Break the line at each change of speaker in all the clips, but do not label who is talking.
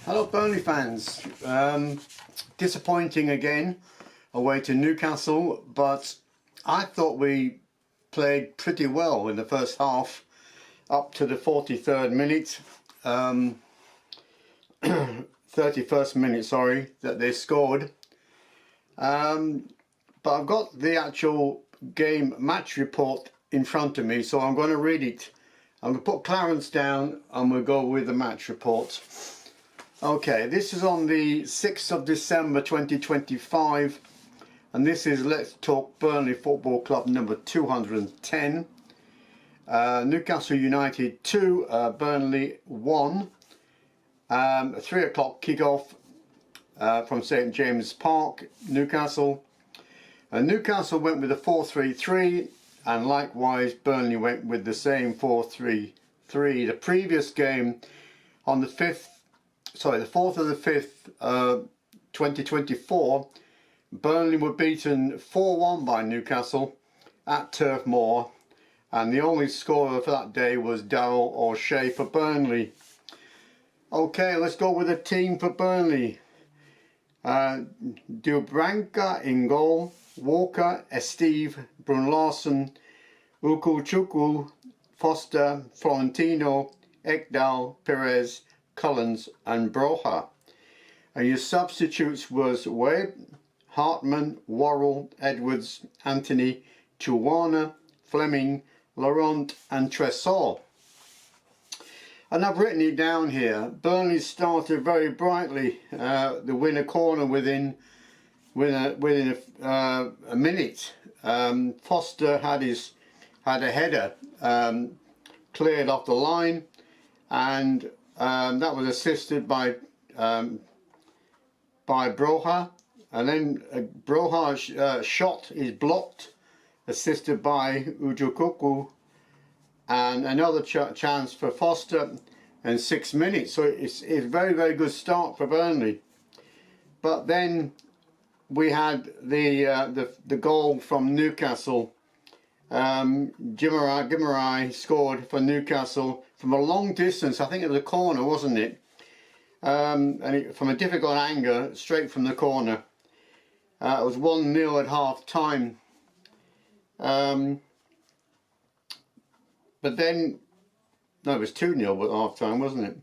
Hello Burnley fans. Disappointing again away to Newcastle, but I thought we played pretty well in the first half up to the 43rd minute, 31st minute, sorry, that they scored. But I've got the actual game match report in front of me, so I'm going to read it. I'm going to put Clarence down and we'll go with the match report. Okay, this is on the 6th of December 2025, and this is Let's Talk Burnley Football Club number 210. Newcastle United 2, Burnley 1. 3 o'clock kickoff from St James Park, Newcastle. Newcastle went with a 4-3-3, and likewise Burnley went with the same 4-3-3. The previous game on the 4th of the 5th, 2024, Burnley were beaten 4-1 by Newcastle at Turf Moor, and the only scorer for that day was Daryl O'Shea for Burnley. Okay, let's go with the team for Burnley. Dubravka in goal, Walker, Esteve, Brun Larsen, Ukuchukwu, Foster, Florentino, Ekdal, Perez, Collins and Broha. And your substitutes was Webb, Hartman, Worrell, Edwards, Anthony, Chuwana, Fleming, Laurent and Tresor. And I've written it down here. Burnley started very brightly. The winner corner within a minute. Foster had a header cleared off the line, and that was assisted by Broha, and then Broha's shot is blocked, assisted by Ukuchukwu, and another chance for Foster in 6 minutes. So it's a very, very good start for Burnley. But then we had the goal from Newcastle. Gimarai scored for Newcastle from a long distance. I think it was a corner, wasn't it? From a difficult angle, straight from the corner. It was 1-0 at half time. But then, no, it was 2-0 at half time, wasn't it?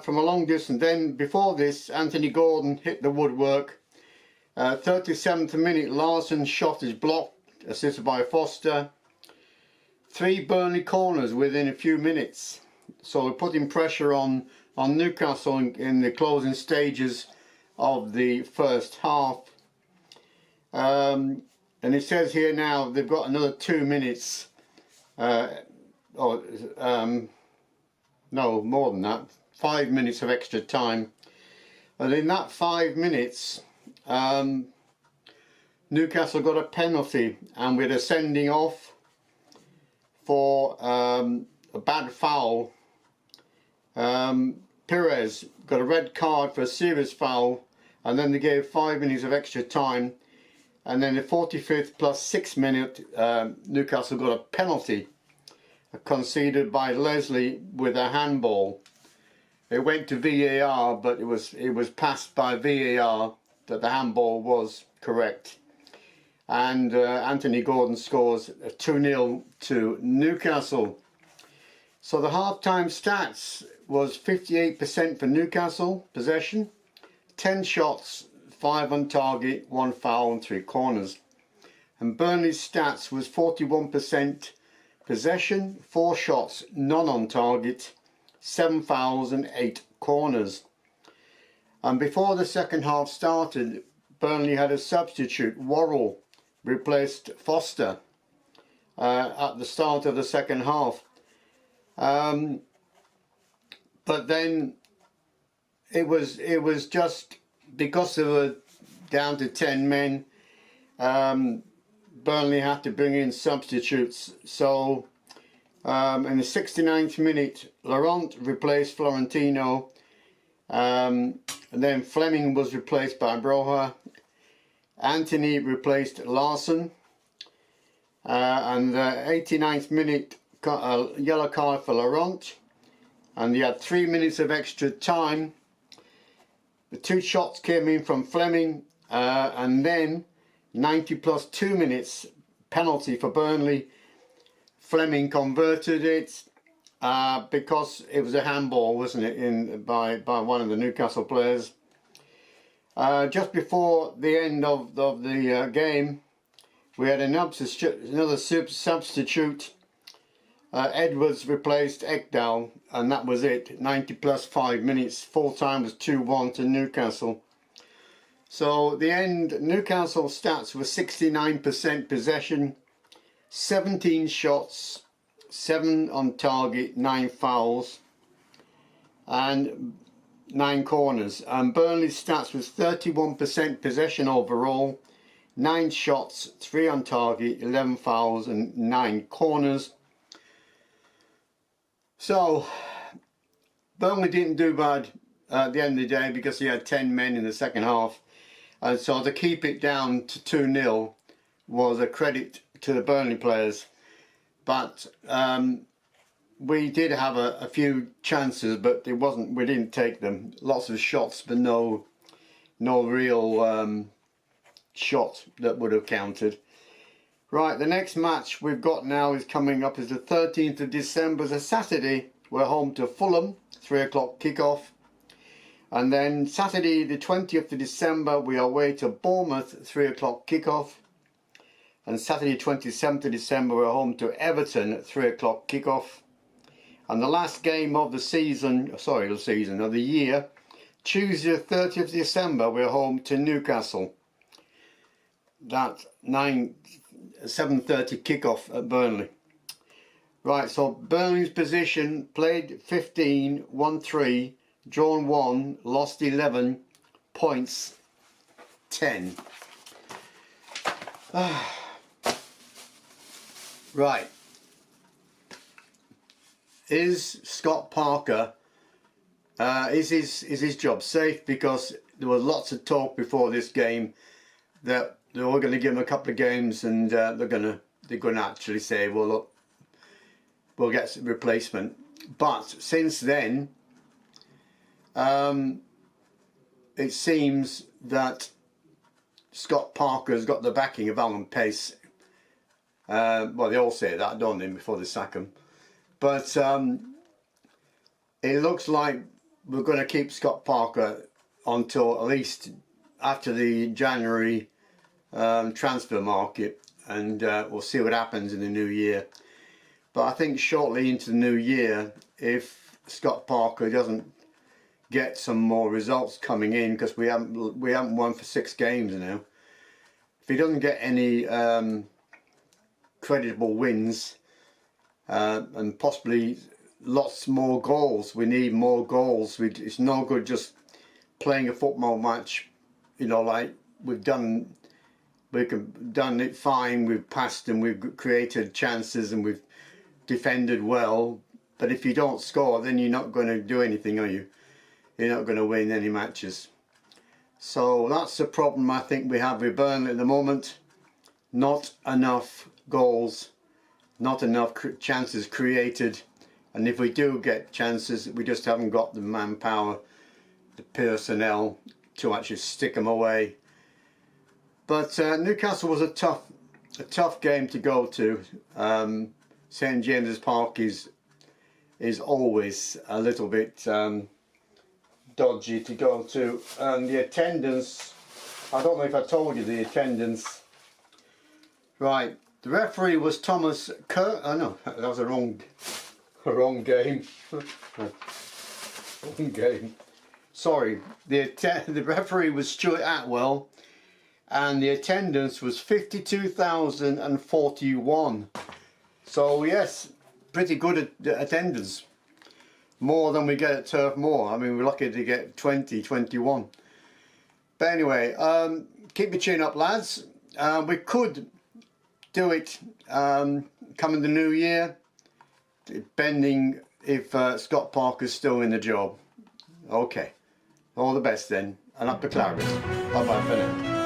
From a long distance. Then before this, Anthony Gordon hit the woodwork. 37th minute, Larsen shot is blocked, assisted by Foster. 3 Burnley corners within a few minutes. So we're putting pressure on Newcastle in the closing stages of the first half. And it says here now they've got another 2 minutes. No, more than that. 5 minutes of extra time. And in that 5 minutes, Newcastle got a penalty, and with a sending off for a bad foul. Perez got a red card for a serious foul, and then they gave 5 minutes of extra time, and then the 45th plus 6 minute, Newcastle got a penalty conceded by Leslie with a handball. It went to VAR, but it was passed by VAR that the handball was correct. And Anthony Gordon scores 2-0 to Newcastle. So the half-time stats was 58% for Newcastle possession, 10 shots, 5 on target, 1 foul and 3 corners. And Burnley's stats was 41% possession, 4 shots, none on target, 7 fouls and 8 corners. And before the second half started, Burnley had a substitute. Worrell replaced Foster at the start of the second half. But then it was just because they were down to 10 men, Burnley had to bring in substitutes. So in the 69th minute, Laurent replaced Florentino, and then Fleming was replaced by Broha. Anthony replaced Larsen, and the 89th minute, yellow card for Laurent. and he had 3 minutes of extra time. The 2 shots came in from Fleming, and then 90 plus 2 minutes penalty for Burnley. Fleming converted it because it was a handball, wasn't it, by one of the Newcastle players. Just before the end of the game, we had another substitute. Edwards replaced Ekdal, and that was it. 90 plus 5 minutes. Full time was 2-1 to Newcastle. So the end, Newcastle stats were 69% possession, 17 shots, 7 on target, 9 fouls, and 9 corners. And Burnley's stats was 31% possession overall, 9 shots, 3 on target, 11 fouls, and 9 corners. So Burnley didn't do bad at the end of the day because he had 10 men in the second half, and so to keep it down to 2-0 was a credit to the Burnley players. But we did have a few chances, but we didn't take them. Lots of shots, but no real shot that would have counted. Right, the next match we've got now is coming up is the 13th of December. It's a Saturday. We're home to Fulham, 3 o'clock kickoff. And then Saturday the 20th of December we are away to Bournemouth, 3 o'clock kickoff. And Saturday 27th of December we're home to Everton at 3 o'clock kickoff. And the last game of the season, of the year, Tuesday 30th of December we're home to Newcastle. That's 7:30 kickoff at Burnley. Right, so Burnley's position: played 15, won 3, drawn 1, lost 11, points 10. Right, is Scott Parker, is his job safe? Because there was lots of talk before this game that they were going to give him a couple of games, and they're going to actually say, well, look, we'll get a replacement. But since then, it seems that Scott Parker has got the backing of Alan Pace. Well, they all say that, don't they, before they sack him. But it looks like we're going to keep Scott Parker until at least after the January transfer market, and we'll see what happens in the new year. But I think shortly into the new year, if Scott Parker doesn't get some more results coming in, because we haven't won for 6 games now, if he doesn't get any creditable wins and possibly lots more goals, we need more goals. It's no good just playing a football match, you know, like we've done. We've done it fine, we've passed and we've created chances and we've defended well, but if you don't score, then you're not going to do anything, are you? You're not going to win any matches. So that's the problem I think we have with Burnley at the moment. Not enough goals, not enough chances created, and if we do get chances, we just haven't got the manpower, the personnel to actually stick them away. But Newcastle was a tough game to go to. St James's Park is always a little bit dodgy to go to, and the attendance, I don't know if I told you the attendance. Right, the referee was Thomas Kerr. Oh no, that was a wrong game. Wrong game. Sorry, the referee was Stuart Atwell, and the attendance was 52,041. So yes, pretty good attendance. More than we get at Turf Moor. I mean, we're lucky to get 20, 21. But anyway, keep your chin up, lads. We could do it coming the new year, depending if Scott Parker's still in the job. Okay, all the best then, and up to Claret. Bye bye for now.